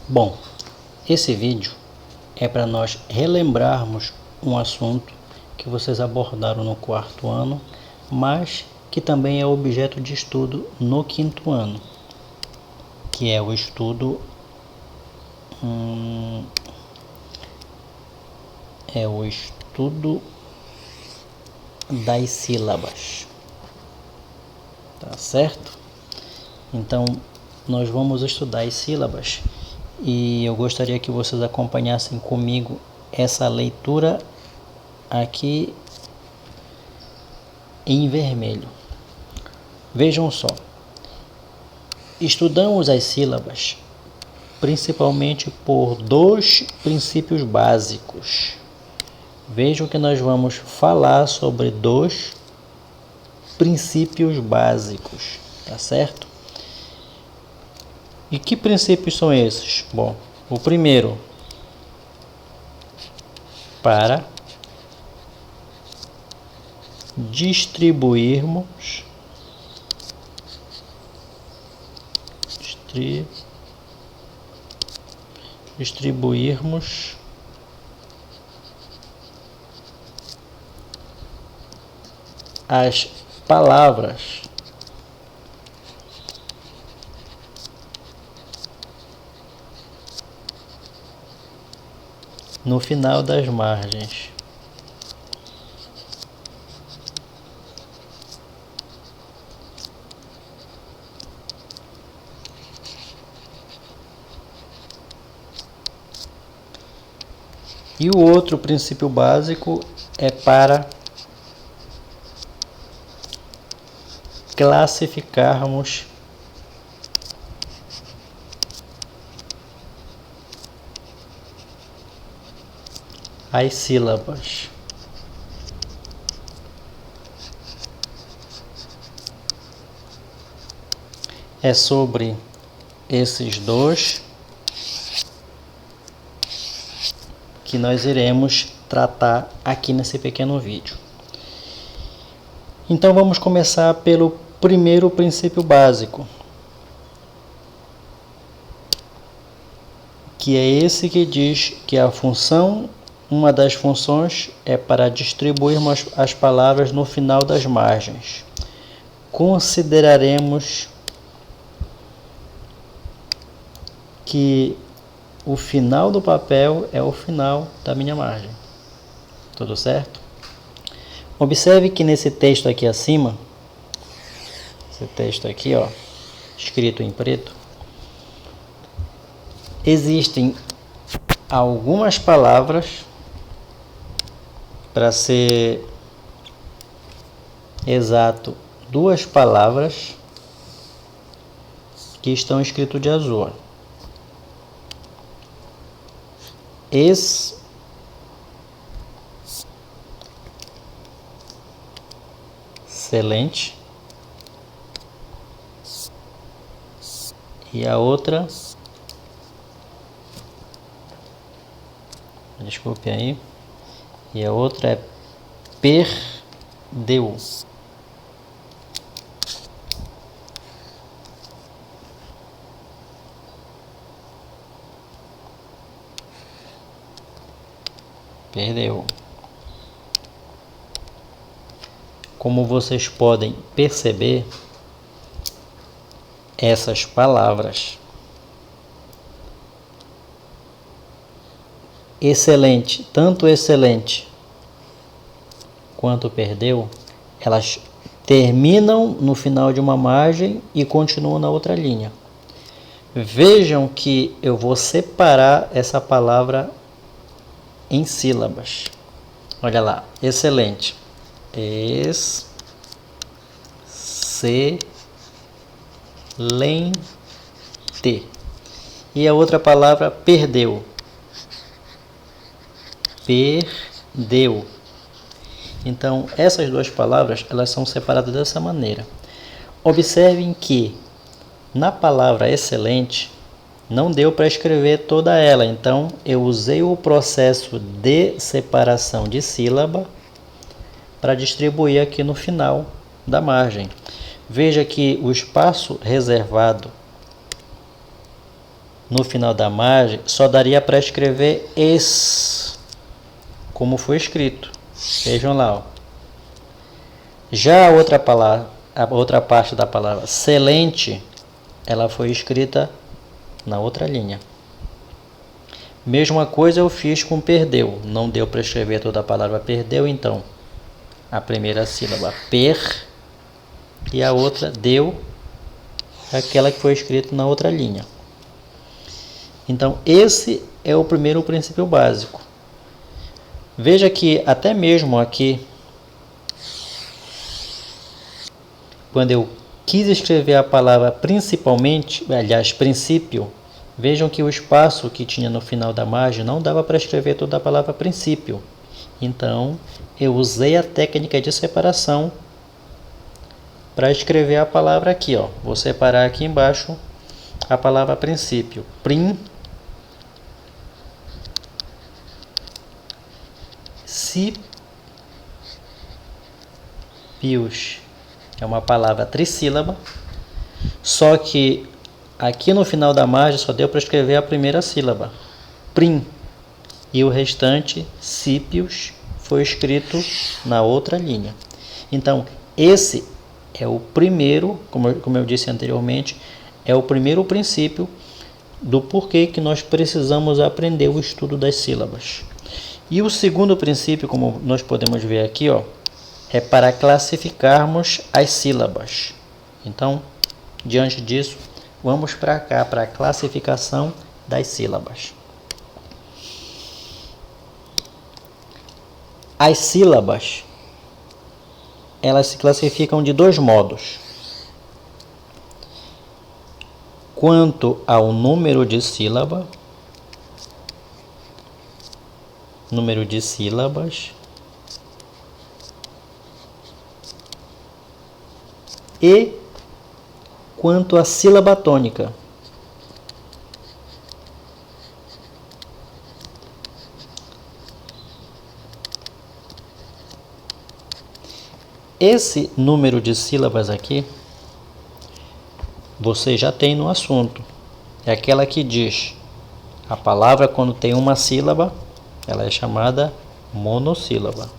Bom, esse vídeo é para nós relembrarmos um assunto que vocês abordaram no 4º ano, mas que também é objeto de estudo no 5º ano, que é o estudo das sílabas, tá certo? Então nós vamos estudar as sílabas e eu gostaria que vocês acompanhassem comigo essa leitura aqui em vermelho. Vejam só, estudamos as sílabas principalmente por 2 princípios básicos. Vejam que nós vamos falar sobre 2 princípios básicos, tá certo? E que princípios são esses? Bom, o primeiro, para distribuirmos as palavras no final das margens. E o outro princípio básico é para classificarmos as sílabas. É sobre esses 2 que nós iremos tratar aqui nesse pequeno vídeo. Então vamos começar pelo primeiro princípio básico, que é esse que diz que a função, uma das funções é para distribuirmos as palavras no final das margens. Consideraremos que o final do papel é o final da minha margem. Tudo certo? Observe que nesse texto aqui acima, esse texto aqui, ó, escrito em preto, existem algumas palavras, para ser exato, 2 palavras que estão escritas de azul. Excelente. E a outra, desculpe aí, e a outra é perdeu. Perdeu. Como vocês podem perceber, essas palavras excelente, tanto excelente quanto perdeu, elas terminam no final de uma margem e continuam na outra linha. Vejam que eu vou separar essa palavra em sílabas. Olha lá, excelente. Excelente. E a outra palavra, perdeu. Perdeu. Então, essas 2 palavras, elas são separadas dessa maneira. Observem que na palavra excelente não deu para escrever toda ela, então eu usei o processo de separação de sílaba para distribuir aqui no final da margem. Veja que o espaço reservado no final da margem, só daria para escrever es, como foi escrito. Vejam lá, ó. Já a outra palavra, a outra parte da palavra excelente, ela foi escrita na outra linha. Mesma coisa eu fiz com perdeu. Não deu para escrever toda a palavra perdeu, então a primeira sílaba per e a outra deu, aquela que foi escrita na outra linha. Então esse é o primeiro princípio básico. Veja que até mesmo aqui, quando eu quis escrever a palavra principalmente, aliás, princípio, vejam que o espaço que tinha no final da margem não dava para escrever toda a palavra princípio. Então, eu usei a técnica de separação para escrever a palavra aqui, ó. Vou separar aqui embaixo a palavra princípio. Princípios. É uma palavra trissílaba, só que aqui no final da margem só deu para escrever a primeira sílaba, prim, e o restante, sípios, foi escrito na outra linha. Então, esse é o primeiro, como eu disse anteriormente, é o primeiro princípio do porquê que nós precisamos aprender o estudo das sílabas. E o segundo princípio, como nós podemos ver aqui, ó, é para classificarmos as sílabas. Então, diante disso, vamos para cá, para a classificação das sílabas. As sílabas, elas se classificam de dois modos. Quanto ao número de sílabas, e quanto à sílaba tônica. Esse número de sílabas aqui, você já tem no assunto. É aquela que diz, a palavra quando tem uma sílaba, ela é chamada monossílaba.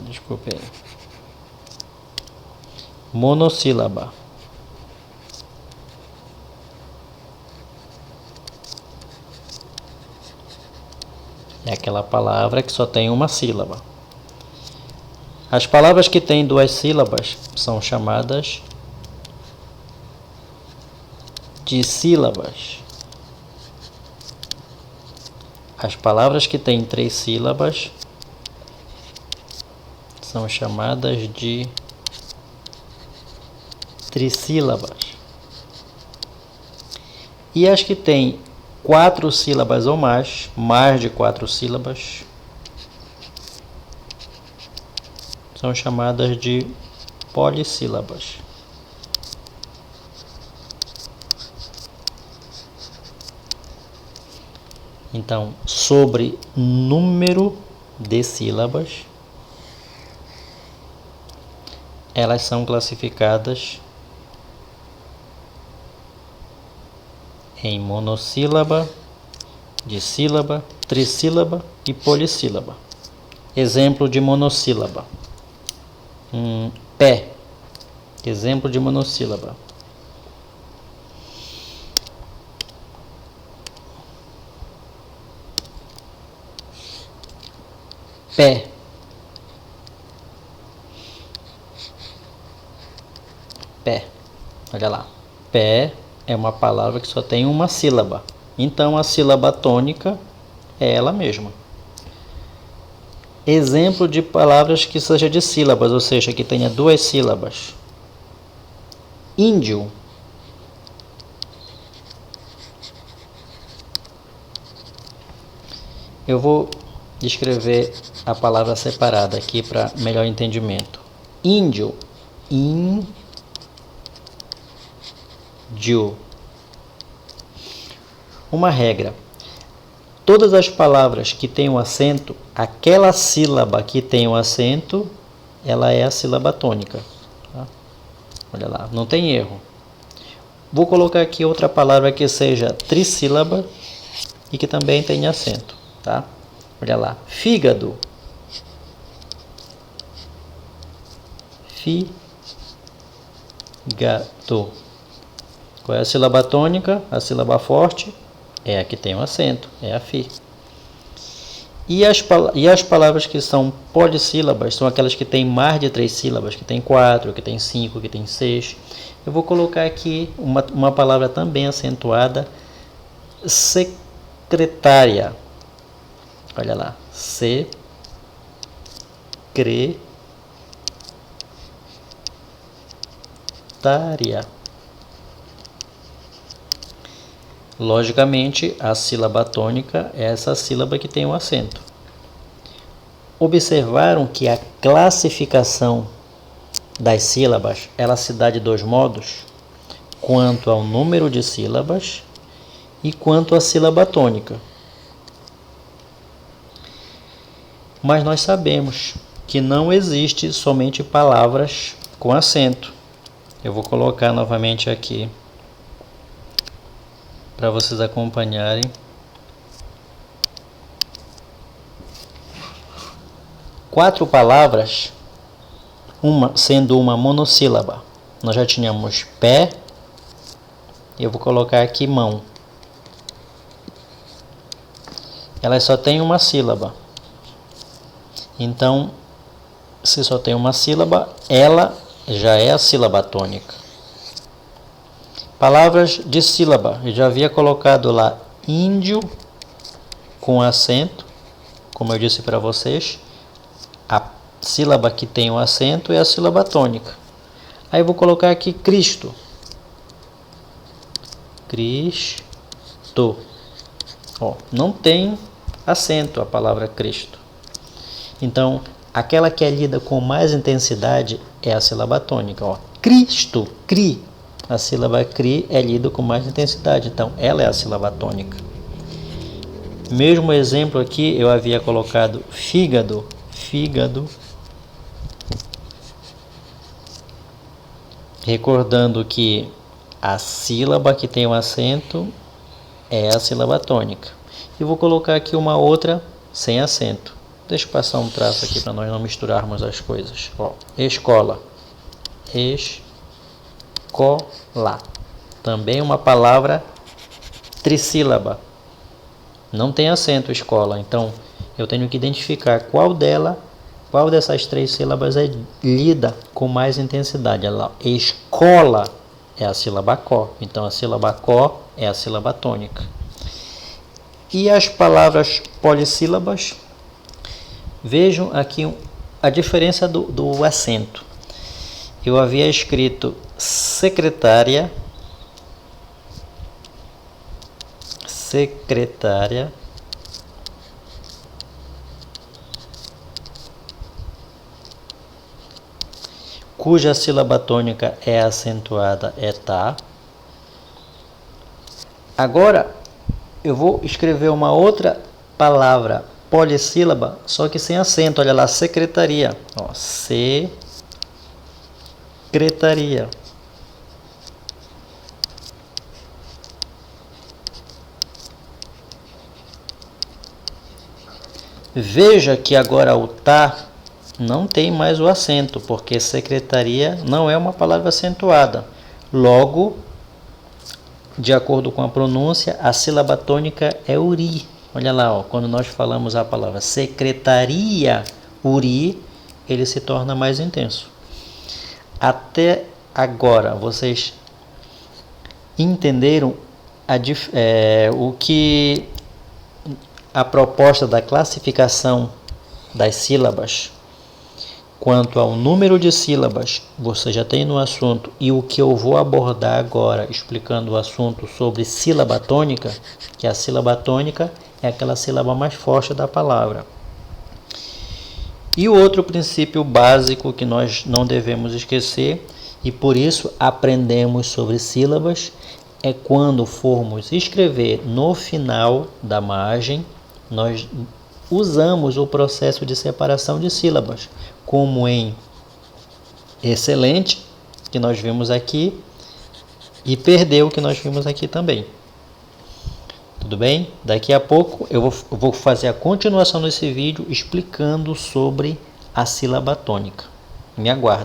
Desculpe aí. Monossílaba. É aquela palavra que só tem uma sílaba. As palavras que têm duas sílabas são chamadas dissílabas. As palavras que têm três sílabas são chamadas de trissílabas. E as que têm 4 sílabas ou mais de 4 sílabas, são chamadas de polissílabas. Então, sobre número de sílabas, elas são classificadas em monossílaba, dissílaba, trissílaba e polissílaba. Exemplo de monossílaba. Pé. Exemplo de monossílaba. Pé. Pé. Olha lá. Pé é uma palavra que só tem uma sílaba. Então, a sílaba tônica é ela mesma. Exemplo de palavras que seja de sílabas, ou seja, que tenha duas sílabas. Índio. Eu vou escrever a palavra separada aqui para melhor entendimento. Índio. Índio. Uma regra. Todas as palavras que têm um acento, aquela sílaba que tem um acento, ela é a sílaba tônica. Tá? Olha lá, não tem erro. Vou colocar aqui outra palavra que seja trissílaba e que também tenha acento, tá? Olha lá, fígado. Fígado. Qual é a sílaba tônica? A sílaba forte é a que tem um acento, é a fi. E as palavras que são polissílabas são aquelas que têm mais de 3 sílabas, que tem 4, que tem 5, que tem 6. Eu vou colocar aqui uma palavra também acentuada, secretária. Olha lá, secretária. Logicamente, a sílaba tônica é essa sílaba que tem um acento. Observaram que a classificação das sílabas ela se dá de 2 modos, quanto ao número de sílabas e quanto à sílaba tônica. Mas nós sabemos que não existe somente palavras com acento. Eu vou colocar novamente aqui para vocês acompanharem. Quatro palavras, sendo uma monossílaba. Nós já tínhamos pé, eu vou colocar aqui mão. Elas só têm uma sílaba. Então, se só tem uma sílaba, ela já é a sílaba tônica. Palavras de sílaba, eu já havia colocado lá índio com acento, como eu disse para vocês. A sílaba que tem o acento é a sílaba tônica. Aí eu vou colocar aqui Cristo. Cristo. Ó, não tem acento a palavra Cristo. Então, aquela que é lida com mais intensidade é a sílaba tônica. Ó, Cristo, cri. A sílaba cri é lida com mais intensidade. Então, ela é a sílaba tônica. Mesmo exemplo aqui, eu havia colocado fígado. Fígado. Recordando que a sílaba que tem o acento é a sílaba tônica. E vou colocar aqui uma outra sem acento. Deixa eu passar um traço aqui para nós não misturarmos as coisas. Ó, escola. Escola. Também uma palavra trissílaba. Não tem acento escola. Então, eu tenho que identificar qual dessas 3 sílabas é lida com mais intensidade. Ela, escola é a sílaba có. Então, a sílaba có é a sílaba tônica. E as palavras polissílabas? Vejam aqui a diferença do acento. Eu havia escrito secretária, cuja sílaba tônica é acentuada, é tá. Agora, eu vou escrever uma outra palavra polissílaba, só que sem acento. Olha lá, secretaria. Ó, secretaria. Veja que agora o tá não tem mais o acento, porque secretaria não é uma palavra acentuada. Logo, de acordo com a pronúncia, a sílaba tônica é uri. Olha lá, ó, quando nós falamos a palavra secretaria, uri, ele se torna mais intenso. Até agora, vocês entenderam o que a proposta da classificação das sílabas quanto ao número de sílabas você já tem no assunto, e o que eu vou abordar agora explicando o assunto sobre sílaba tônica, que a sílaba tônica é aquela sílaba mais forte da palavra. E o outro princípio básico que nós não devemos esquecer, e por isso aprendemos sobre sílabas, é quando formos escrever no final da margem, nós usamos o processo de separação de sílabas, como em excelente, que nós vimos aqui, e perder o que nós vimos aqui também. Tudo bem? Daqui a pouco eu vou fazer a continuação desse vídeo explicando sobre a sílaba tônica. Me aguarde.